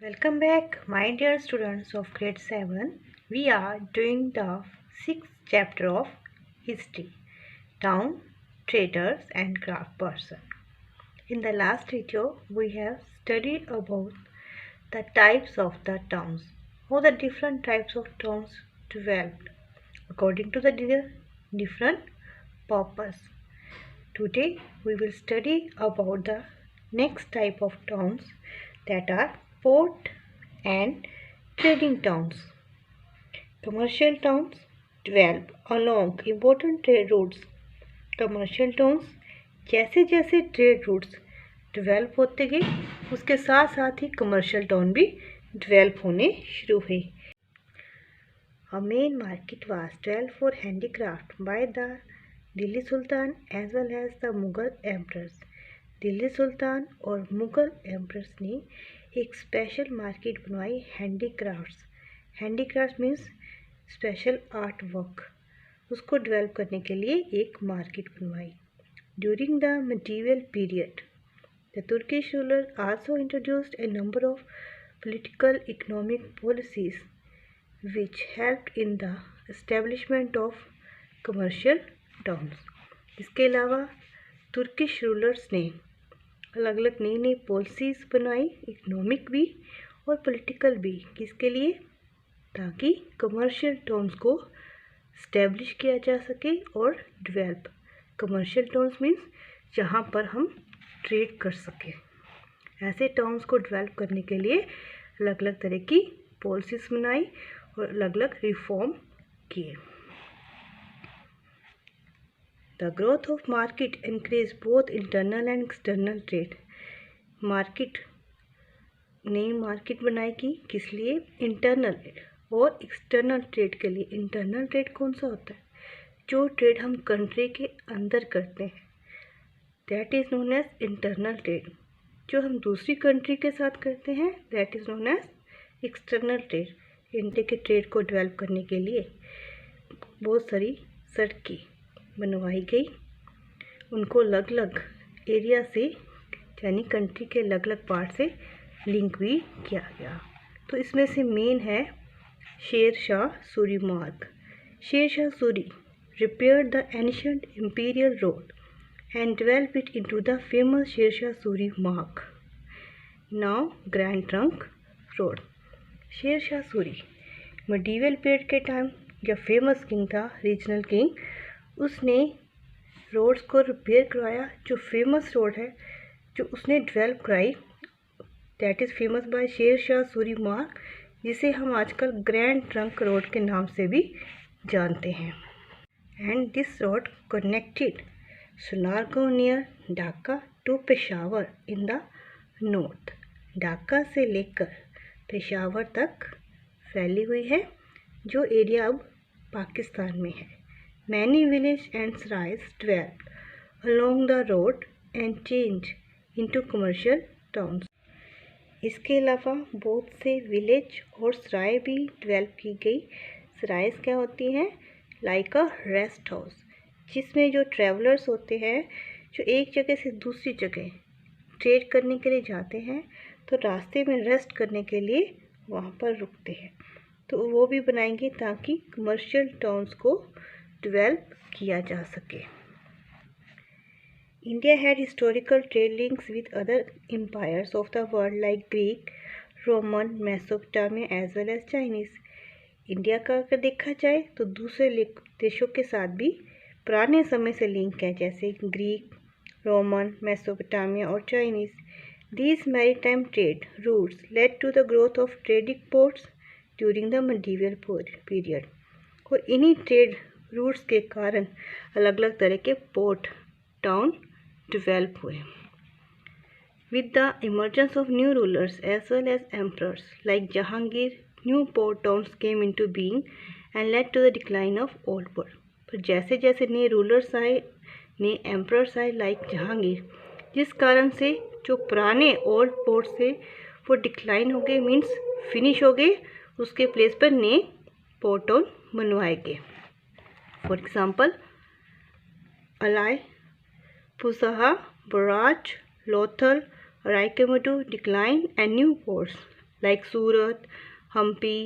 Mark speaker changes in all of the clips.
Speaker 1: Welcome back, my dear students of grade 7. We are doing the 6th chapter of history, town, traders and craft person. In the last video, we have studied about the types of the towns, how the different types of towns developed according to the different purpose. Today, we will study about the next type of towns, that are port and trading towns. Commercial towns develop along important trade routes. Commercial towns जैसे जैसे trade routes develop होते गए, उसके साथ साथ ही commercial town भी develop होने शुरू हुए. A main market was developed for handicraft by the Delhi sultan as well as the Mughal emperors. Delhi sultan और मुग़ल एम्परर्स ने एक स्पेशल मार्केट बनवाई handicrafts. Handicraft means special art work. उसको डेवलप करने के लिए एक मार्केट बनवाई. During the medieval period the Turkish ruler also introduced a number of political economic policies which helped in the establishment of commercial towns. इसके अलावा Turkish rulers ने अलग अलग नई नई पॉलिसीज़ बनाई, इकोनॉमिक भी और पॉलिटिकल भी. किसके लिए? ताकि कमर्शियल टाउन्स को इस्टेब्लिश किया जा सके और डेवलप. कमर्शियल टाउन्स मीन्स जहाँ पर हम ट्रेड कर सकें. ऐसे टाउन्स को डेवलप करने के लिए अलग अलग तरह की पॉलिसीज़ बनाई और अलग अलग रिफॉर्म किए. The growth of market increase both internal and external trade. Market नई मार्केट बनाएगी किस लिए? इंटरनल और एक्सटर्नल ट्रेड के लिए. इंटरनल ट्रेड कौन सा होता है? जो ट्रेड हम कंट्री के अंदर करते हैं, that is known as internal trade. जो हम दूसरी कंट्री के साथ करते हैं, that is known as external trade. India के ट्रेड को डेवलप करने के लिए बहुत सारी सड़कें बनवाई गई. उनको अलग अलग एरिया से यानी कंट्री के अलग अलग पार्ट से लिंक भी किया गया. तो इसमें से मेन है शेर शाह सूरी मार्ग. Sher Shah Suri repaired the ancient imperial road and developed it into the famous Sher Shah Suri Marg, now Grand Trunk Road. Sher Shah Suri medieval period के टाइम जब फेमस किंग था, रीजनल किंग, उसने रोड्स को रिपेयर करवाया. जो फेमस रोड है जो उसने डेवलप कराई, that is famous bye Sher Shah Suri मार्ग, जिसे हम आजकल ग्रैंड ट्रंक रोड के नाम से भी जानते हैं. And this road connected Sonargaon near Dhaka to Peshawar in the north. Dhaka से लेकर पेशावर तक फैली हुई है, जो एरिया अब पाकिस्तान में है. Many village and sarais developed along the road and change into commercial towns. इसके अलावा बहुत से विलेज और सराय भी डेवलप की गई. सराइज क्या होती हैं? लाइक अ रेस्ट हाउस, जिसमें जो ट्रैवलर्स होते हैं, जो एक जगह से दूसरी जगह ट्रेड करने के लिए जाते हैं, तो रास्ते में रेस्ट करने के लिए वहाँ पर रुकते हैं. तो वो भी बनाएंगे ताकि कमर्शियल टाउन्स को डेवलप किया जा सके. India had historical trade links with other empires of the world like Greek, Roman, Mesopotamia as well as Chinese. India का अगर देखा जाए तो दूसरे देशों के साथ भी पुराने समय से लिंक है, जैसे ग्रीक, रोमन, मेसोपोटामिया और Chinese. These maritime trade routes led to the growth of trading ports during the medieval period. और इन्हीं ट्रेड रूट्स के कारण अलग अलग तरह के पोर्ट टाउन डेवलप हुए. With the emergence of new rulers as well as emperors like Jahangir, new port towns came into being and led to the decline of old port. पर जैसे जैसे नए रूलर्स आए, नए एम्परर्स आए like Jahangir, जिस कारण से जो पुराने ओल्ड पोर्ट से वो डिक्लाइन हो गए, मीन्स फिनिश हो गए. उसके प्लेस पर नए पोर्ट टाउन बनवाए गए. फॉर एग्ज़ाम्पल अलाई, पुसाहा, बराज, लोथल, राइकेमटू decline and new ports like Surat, Hampi,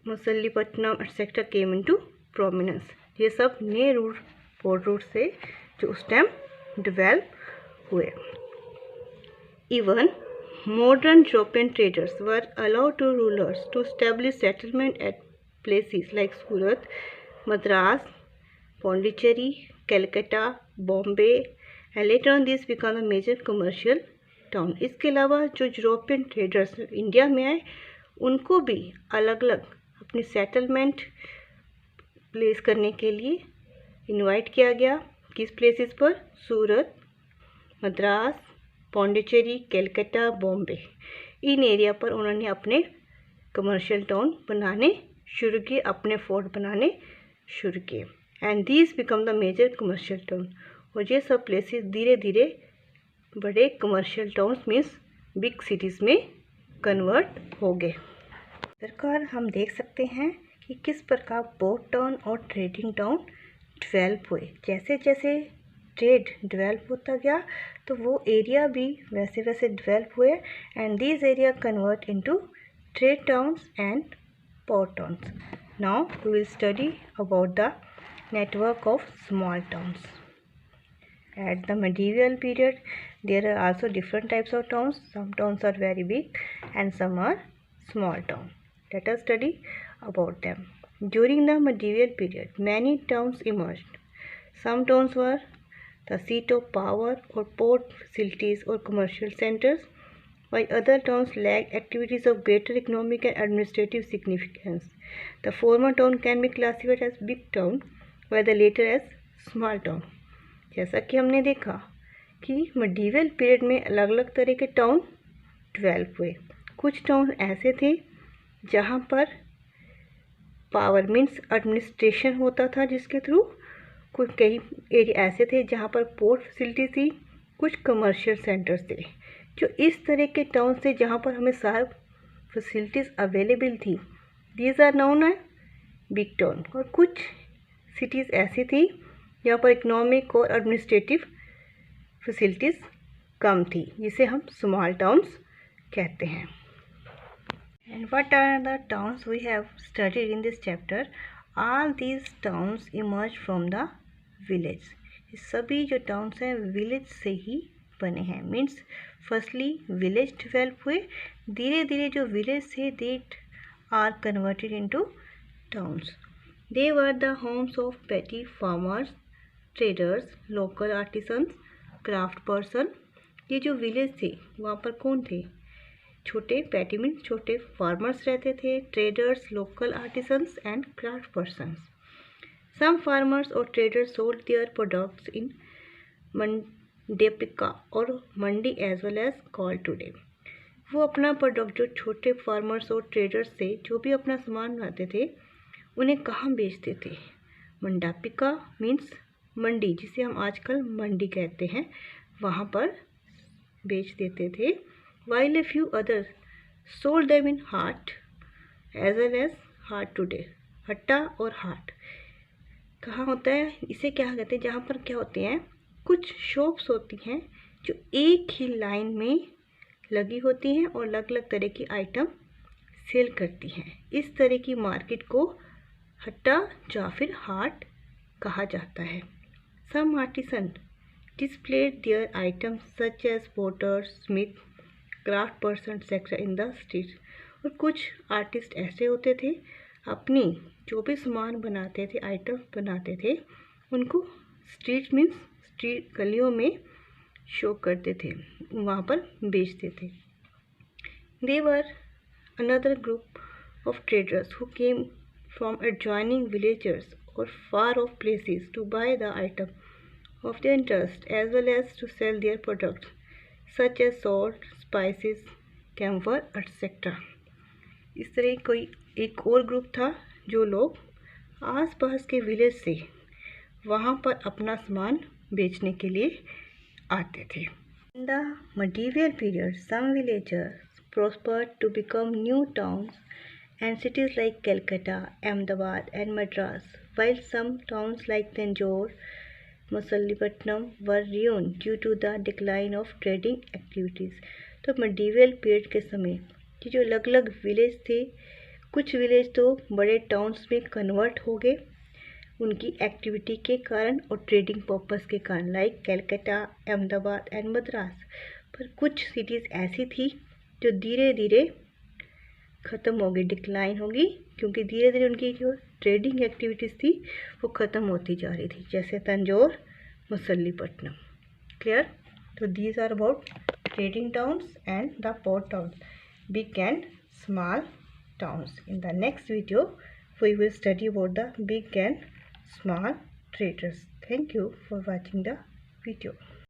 Speaker 1: Masulipatnam etcetera came into prominence. ये सब नए पोर्ट रूट से जो उस टाइम डेवलप हुए। Even modern European traders were allowed to rulers to establish settlement at places like Surat, Madras, Pondicherry, Calcutta, Bombay, and later on these became a major commercial town. इसके अलावा जो European traders India में आए उनको भी अलग अलग अपनी सेटलमेंट प्लेस करने के लिए इनवाइट किया गया। किस प्लेसेस पर? सूरत, मद्रास, पौंडीचेरी, कलकत्ता, बॉम्बे, इन एरिया पर उन्होंने अपने कमर्शियल टाउन बनाने शुरू किए, अपने फोर्ट बनाने शुरू किए। And these become the major commercial town. और ये सब प्लेसेस धीरे धीरे बड़े commercial towns means big cities में कन्वर्ट हो गए। सरकार हम देख सकते हैं कि किस प्रकार पोर्ट टाउन और ट्रेडिंग टाउन डेवलप हुए। जैसे जैसे ट्रेड डेवलप होता गया तो वो एरिया भी वैसे वैसे डेवलप हुए and these area convert into trade towns and port towns. Now we will study about the network of small towns. At the medieval period, there are also different types of towns. Some towns are very big and some are small towns. Let us study about them. During the medieval period, many towns emerged. Some towns were the seat of power or port facilities or commercial centers, while other towns lacked activities of greater economic and administrative significance. The former town can be classified as big town, while the later as small town. जैसा कि हमने देखा कि medieval period में अलग अलग तरह के टाउन डेवलप हुए। कुछ टाउन ऐसे थे जहाँ पर पावर मीन्स एडमिनिस्ट्रेशन होता था जिसके थ्रू, कुछ कई एरिया ऐसे थे जहाँ पर पोर्ट फैसिलिटी थी, कुछ कमर्शियल सेंटर्स थे। जो इस तरह के टाउन थे जहाँ पर हमें सारी फैसिलिटीज़ अवेलेबल थी, these are known as big town. और कुछ सिटीज़ ऐसी थी जहाँ पर इकोनॉमिक और एडमिनिस्ट्रेटिव फैसिलिटीज़ कम थी, जिसे हम स्मॉल टाउन्स कहते हैं। And what are the towns we have studied in this chapter? All these towns emerge from the village. ये सभी जो टाउन्स हैं विलेज से ही बने हैं। मीन्स फर्स्टली विलेज डेवलप हुए, धीरे धीरे जो विलेज थे they are converted into towns. They were the homes of petty farmers, traders, local artisans, craft person। ये जो विलेज थे वहाँ पर कौन थे? छोटे पैटी मीन्स छोटे फार्मर्स रहते थे, traders, local artisans and craft persons. Some farmers और traders sold their products in Mandapika और mandi as well as call today. वो अपना प्रोडक्ट, जो छोटे फार्मर्स और ट्रेडर्स थे जो भी अपना सामान बनाते थे, उन्हें कहाँ बेचते थे? मंडापिका मीन्स मंडी, जिसे हम आजकल मंडी कहते हैं, वहाँ पर बेच देते थे। While a few others sold them in haat as well as haat today. Hatta और हाट कहाँ होता है? इसे क्या कहते हैं? जहाँ पर क्या होते हैं, कुछ शॉप्स होती हैं जो एक ही लाइन में लगी होती हैं और अलग अलग तरह की आइटम सेल करती हैं। इस तरह की मार्केट को हट्टा या फिर हाट कहा जाता है। सम artisan displayed their items such as potters, smith, craft person etc. in the streets। और कुछ आर्टिस्ट ऐसे होते थे अपनी जो भी सामान बनाते थे, आइटम बनाते थे, उनको स्ट्रीट मीन्स स्ट्रीट गलियों में शो करते थे, वहाँ पर बेचते थे। They were another group of traders who came from adjoining villages or far off places to buy the item of their interest as well as to sell their products such as salt, spices, camphor etc. इस तरह कोई एक और group था जो लोग आसपास के विलेज से वहाँ पर अपना सामान बेचने के लिए आते थे। In the medieval period, some villages prospered to become new towns and cities like Calcutta, Ahmedabad and Madras, while some towns like Tanjore, मसलीपट्टनम were ruined due to the decline of trading activities। तो medieval period के समय कि जो अलग अलग village थे, कुछ village तो बड़े टाउन्स में कन्वर्ट हो गए उनकी एक्टिविटी के कारण और ट्रेडिंग पर्पस के कारण, लाइक कलकत्ता, अहमदाबाद एंड मद्रास। पर कुछ सिटीज़ ऐसी थी जो धीरे धीरे ख़त्म होगी, डिक्लाइन होगी, क्योंकि धीरे धीरे उनकी जो ट्रेडिंग एक्टिविटीज़ थी वो ख़त्म होती जा रही थी, जैसे तंजौर, मछलीपट्टनम। क्लियर? तो these are about trading towns and the port towns, big and small towns. In the next video, we will study about the big and small traders. Thank you for watching the video.